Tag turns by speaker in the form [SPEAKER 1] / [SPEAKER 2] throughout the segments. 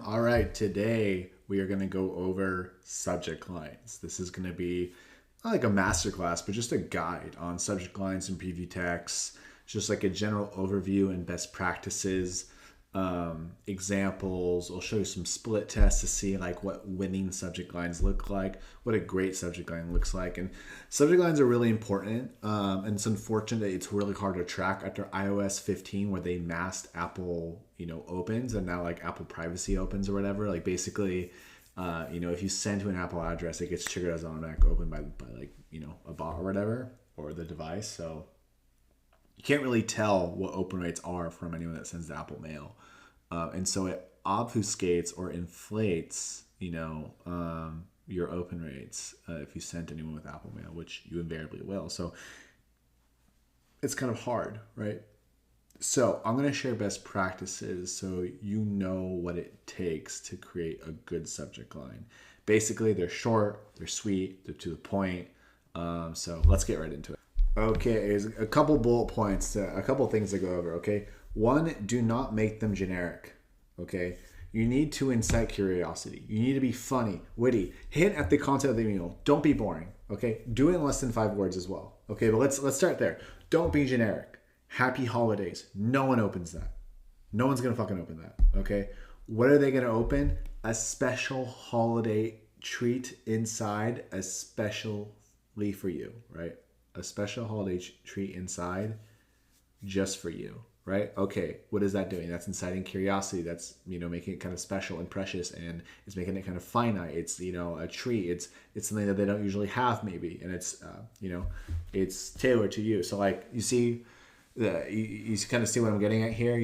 [SPEAKER 1] All right, today we are going to go over subject lines. This is going to be not like a masterclass, but just a guide on subject lines and preview text, just like a general overview and best practices, examples. I'll show you some split tests to see like what winning subject lines look like, what a great subject line looks like. And subject lines are really important. And it's unfortunate that it's really hard to track after iOS 15 where they masked Apple, opens, and now like Apple privacy opens or whatever. Like basically, if you send to an Apple address, it gets triggered as an automatic open by like, a bot or whatever, or the device. So you can't really tell what open rates are from anyone that sends the Apple Mail. And so it obfuscates or inflates, your open rates if you send anyone with Apple Mail, which you invariably will. So it's kind of hard, right? So I'm going to share best practices so you know what it takes to create a good subject line. Basically, they're short, they're sweet, they're to the point. So let's get right into it. Okay, there's a couple bullet points, a couple things to go over, okay? One, do not make them generic, okay? You need to incite curiosity. You need to be funny, witty, hint at the content of the email. Don't be boring, okay? Do it in less than 5 words as well, okay? But let's start there. Don't be generic. Happy holidays. No one opens that. No one's gonna fucking open that, okay? What are they gonna open? A special holiday treat inside, especially for you, right? A special holiday treat inside just for you, right? Okay, what is that doing? That's inciting curiosity. That's, making it kind of special and precious, and it's making it kind of finite. It's, a treat. It's something that they don't usually have maybe, and it's, it's tailored to you. So like you see, you kind of see what I'm getting at here,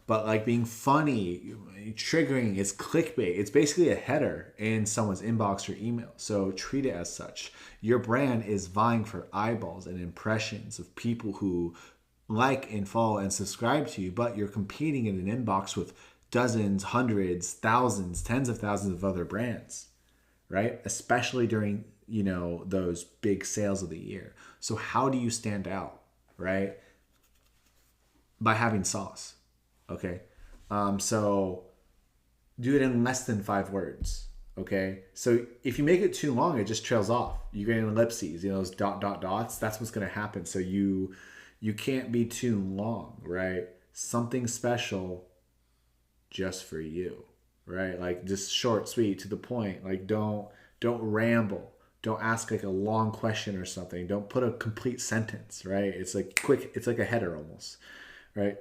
[SPEAKER 1] but like being funny, triggering, it's clickbait. It's basically a header in someone's inbox or email. So treat it as such. Your brand is vying for eyeballs and impressions of people who like and follow and subscribe to you, but you're competing in an inbox with dozens, hundreds, thousands, tens of thousands of other brands, right? Especially during, those big sales of the year. So how do you stand out, right? By having sauce, okay? So do it in less than 5 words, okay? So if you make it too long, it just trails off. You get ellipses, those dots. That's what's going to happen. So you can't be too long, right? Something special just for you, right? Like just short, sweet, to the point. Like don't ramble. Don't ask like a long question or something. Don't put a complete sentence, right? It's like quick. It's like a header almost, right?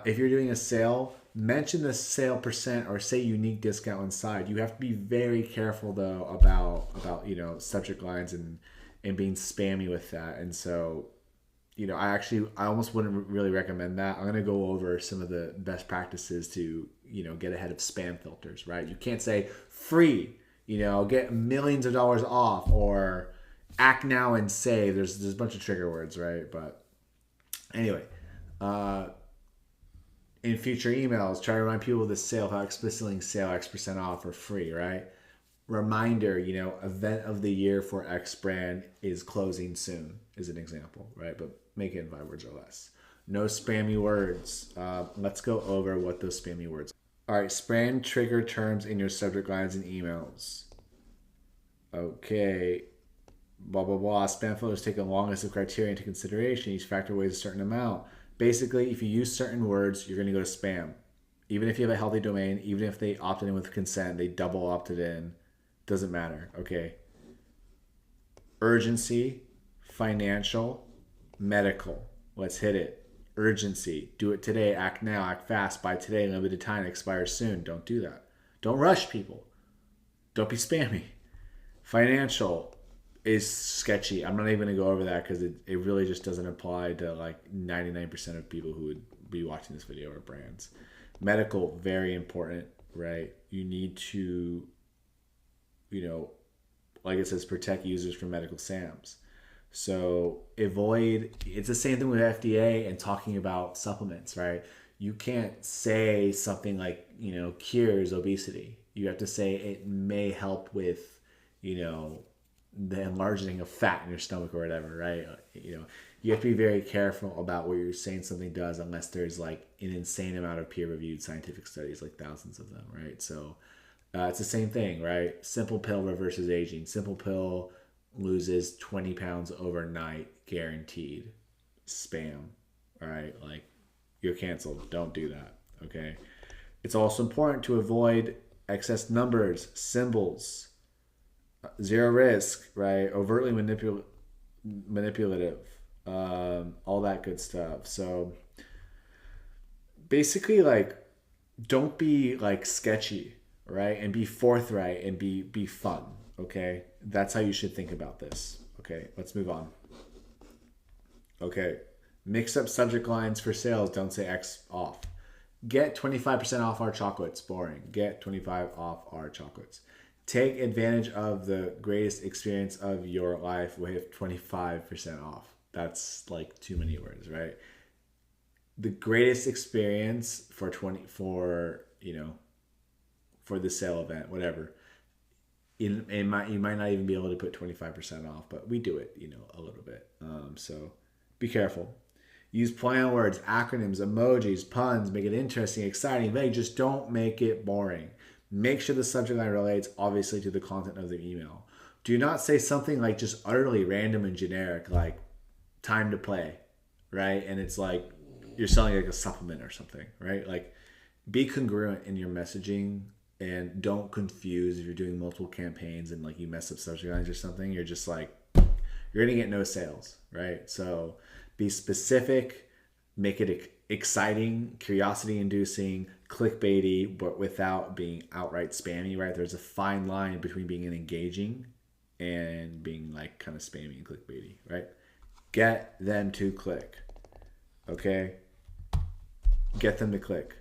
[SPEAKER 1] If you're doing a sale, mention the sale percent or say unique discount inside. You have to be very careful though about subject lines and being spammy with that. And so I almost wouldn't really recommend that. I'm going to go over some of the best practices to get ahead of spam filters, right? You can't say free, get millions of dollars off, or act now and save. There's a bunch of trigger words, right? But anyway, in future emails, try to remind people of the sale, how explicitly sale X% off or free, right? Reminder, event of the year for X brand is closing soon is an example, right? But make it in 5 words or less. No spammy words. Let's go over what those spammy words are. All right, spam trigger terms in your subject lines and emails. Okay, blah, blah, blah. Spam filters take a long list of criteria into consideration. Each factor weighs a certain amount. Basically, if you use certain words, you're going to go to spam. Even if you have a healthy domain, even if they opted in with consent, they double opted in, doesn't matter, okay? Urgency, financial, medical. Let's hit it. Urgency, do it today, act now, act fast, buy today, limited time, expires soon. Don't do that. Don't rush people. Don't be spammy. Financial is sketchy. I'm not even going to go over that because it really just doesn't apply to like 99% of people who would be watching this video or brands. Medical, very important, right? You need to, like it says, protect users from medical SAMs. So avoid, it's the same thing with FDA and talking about supplements, right? You can't say something like, cures obesity. You have to say it may help with, the enlarging of fat in your stomach or whatever, right? you have to be very careful about what you're saying something does unless there's like an insane amount of peer-reviewed scientific studies, like thousands of them, right? So it's the same thing, right? Simple pill reverses aging. Simple pill loses 20 pounds overnight, guaranteed. Spam, all right? Like, you're canceled. Don't do that, okay? It's also important to avoid excess numbers, symbols, zero risk, right? Overtly manipulative, all that good stuff. So basically, like, don't be like sketchy, right? And be forthright and be fun, okay? That's how you should think about this. Okay, let's move on. Okay, mix up subject lines for sales. Don't say X off. Get 25% off our chocolates. Boring. Get 25 off our chocolates. Take advantage of the greatest experience of your life with 25% off. That's like too many words, right? The greatest experience for the sale event, whatever. You might not even be able to put 25% off, but we do it, a little bit. So be careful. Use play on words, acronyms, emojis, puns. Make it interesting, exciting, vague. Just don't make it boring. Make sure the subject line relates, obviously, to the content of the email. Do not say something like just utterly random and generic, like time to play, right? And it's like you're selling like a supplement or something, right? Like, be congruent in your messaging and don't confuse if you're doing multiple campaigns and like you mess up subject lines or something. You're just like, you're going to get no sales, right? So be specific, make it exciting, curiosity-inducing, clickbaity, but without being outright spammy, right? There's a fine line between being engaging and being like kind of spammy and clickbaity, right? Get them to click, okay? Get them to click.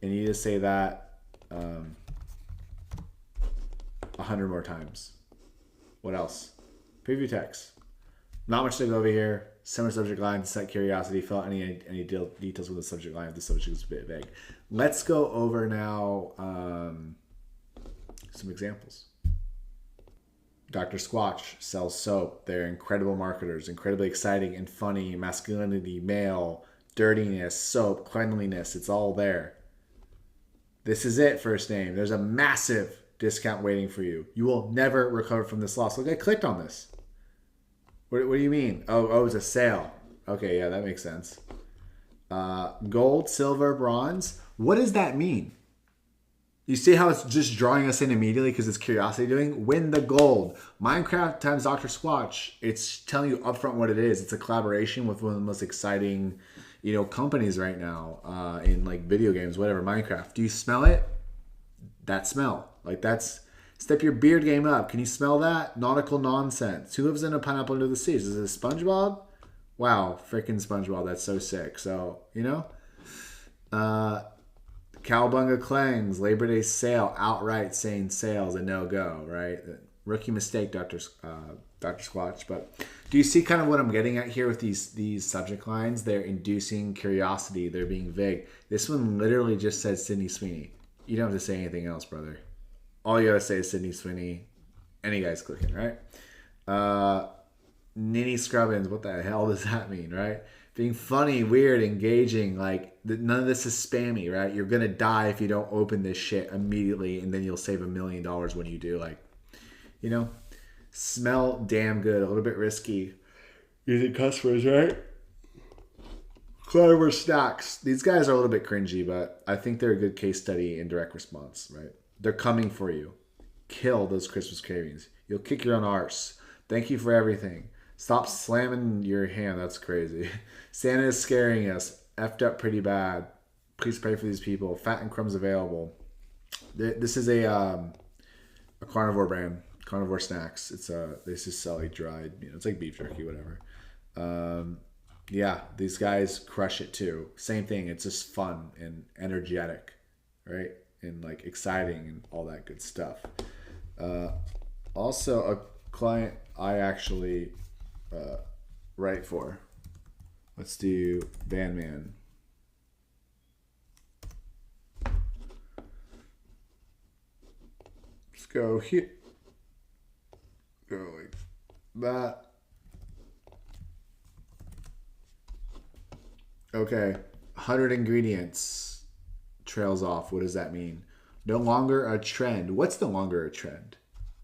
[SPEAKER 1] And you need to say that 100 more times. What else? Preview text. Not much to go over here. Similar subject line, set curiosity, fill out any details with the subject line if the subject is a bit vague. Let's go over now some examples. Dr. Squatch sells soap. They're incredible marketers, incredibly exciting and funny, masculinity, male, dirtiness, soap, cleanliness. It's all there. This is it, first name. There's a massive discount waiting for you. You will never recover from this loss. Look, I clicked on this. What do you mean? Oh, it's a sale. Okay, yeah, that makes sense. Gold, silver, bronze. What does that mean? You see how it's just drawing us in immediately because it's curiosity doing? Win the gold. Minecraft times Dr. Squatch. It's telling you upfront what it is. It's a collaboration with one of the most exciting, companies right now in like video games, whatever. Minecraft. Do you smell it? That smell. Like that's... Step your beard game up. Can you smell that? Nautical nonsense. Who lives in a pineapple under the sea? Is it SpongeBob? Wow, freaking SpongeBob. That's so sick. So, Cowabunga Clangs, Labor Day sale, outright saying sales a no-go, right? Rookie mistake, Dr. Squatch. But do you see kind of what I'm getting at here with these subject lines? They're inducing curiosity. They're being vague. This one literally just says Sydney Sweeney. You don't have to say anything else, brother. All you gotta say is Sydney Sweeney. Any guy's clicking, right? Ninny Scrubbins. What the hell does that mean, right? Being funny, weird, engaging. Like, none of this is spammy, right? You're gonna die if you don't open this shit immediately, and then you'll save $1 million when you do. Like, smell damn good. A little bit risky. Using customers, right? Clever snacks. These guys are a little bit cringy, but I think they're a good case study in direct response, right? They're coming for you. Kill those Christmas cravings. You'll kick your own arse. Thank you for everything. Stop slamming your hand. That's crazy. Santa is scaring us. Effed up pretty bad. Please pray for these people. Fat and crumbs available. This is a carnivore brand. Carnivore snacks. They just sell like dried. It's like beef jerky, whatever. Yeah, these guys crush it too. Same thing. It's just fun and energetic, right? And like exciting and all that good stuff. Also, a client I actually write for. Let's do Bandman. Let's go here. Go like that. Okay, 100 ingredients trails off. What does that mean? No longer a trend. What's no longer a trend?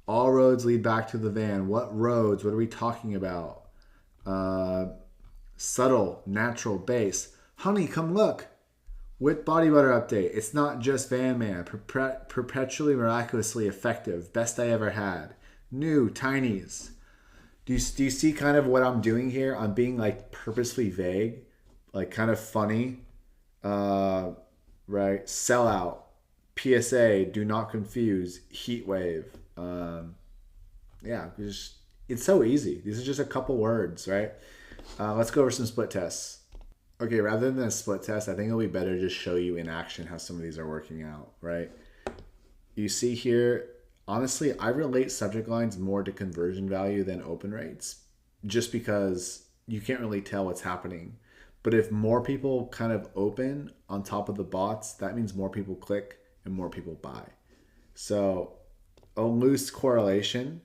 [SPEAKER 1] All roads lead back to the van. What roads? What are we talking about? Uh, Subtle, natural, base. Honey, come look. With body butter update. It's not just Van Man. Perpetually miraculously effective. Best I ever had. New, tinies. Do you see kind of what I'm doing here? I'm being like purposely vague, like kind of funny. Right? Sellout. PSA, do not confuse. Heat wave. Yeah, it's so easy. These are just a couple words, right? Let's go over some split tests. Okay, rather than a split test, I think it'll be better to just show you in action how some of these are working out, right? You see here, honestly, I relate subject lines more to conversion value than open rates, just because you can't really tell what's happening. But if more people kind of open on top of the bots, that means more people click and more people buy. So a loose correlation,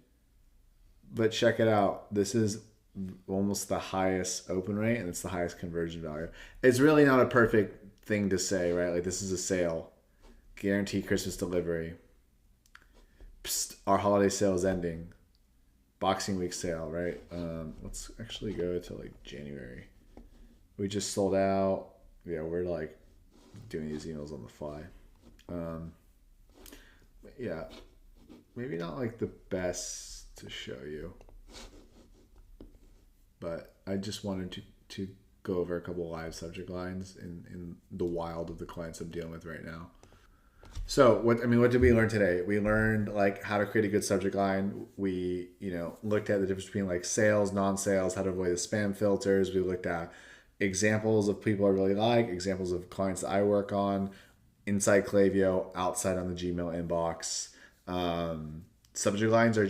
[SPEAKER 1] but check it out. This is almost the highest open rate and it's the highest conversion value. It's really not a perfect thing to say, right? Like this is a sale. Guaranteed Christmas delivery. Psst, our holiday sale is ending. Boxing Week sale, right? Let's actually go to like January. We just sold out. Yeah, we're like doing these emails on the fly. Yeah, maybe not like the best to show you, but I just wanted to go over a couple live subject lines in the wild of the clients I'm dealing with right now. So what did we learn today? We learned like how to create a good subject line. We, looked at the difference between like sales, non-sales, how to avoid the spam filters. We looked at examples of people I really like, examples of clients that I work on, inside Klaviyo, outside on the Gmail inbox. Subject lines are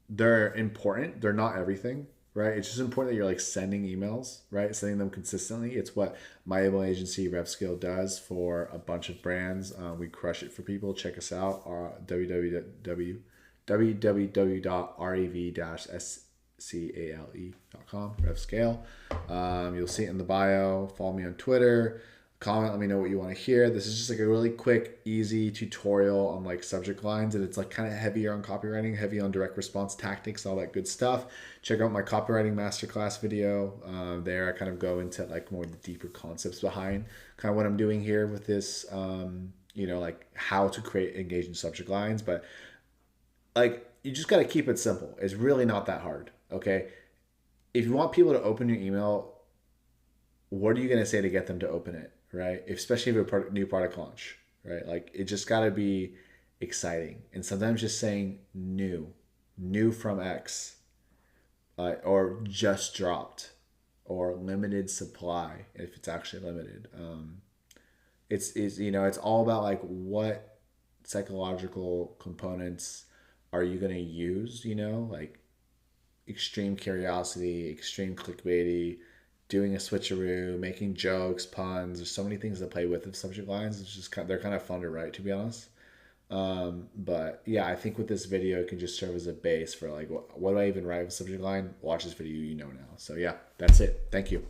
[SPEAKER 1] they're important. They're not everything, right? It's just important that you're like sending emails, right? Sending them consistently. It's what my able agency RevScale does for a bunch of brands. We crush it for people. Check us out. www.rev-scale.com, RevScale. You'll see it in the bio. Follow me on Twitter. Comment, let me know what you want to hear. This is just like a really quick, easy tutorial on like subject lines, and it's like kind of heavier on copywriting, heavy on direct response tactics, all that good stuff. Check out my copywriting masterclass video. There I kind of go into like more the deeper concepts behind kind of what I'm doing here with this, like how to create engaging subject lines. But like you just got to keep it simple. It's really not that hard, okay? If you want people to open your email, what are you going to say to get them to open it? Right? Especially if a new product launch, right? Like it just got to be exciting. And sometimes just saying new from X, or just dropped, or limited supply, if it's actually limited. It's all about like what psychological components are you going to use, like extreme curiosity, extreme clickbaity, doing a switcheroo, making jokes, puns. There's so many things to play with subject lines. It's just they're kind of fun to write, to be honest. But yeah, I think with this video, it can just serve as a base for like, what do I even write with subject line? Watch this video, now. So yeah, that's it. Thank you.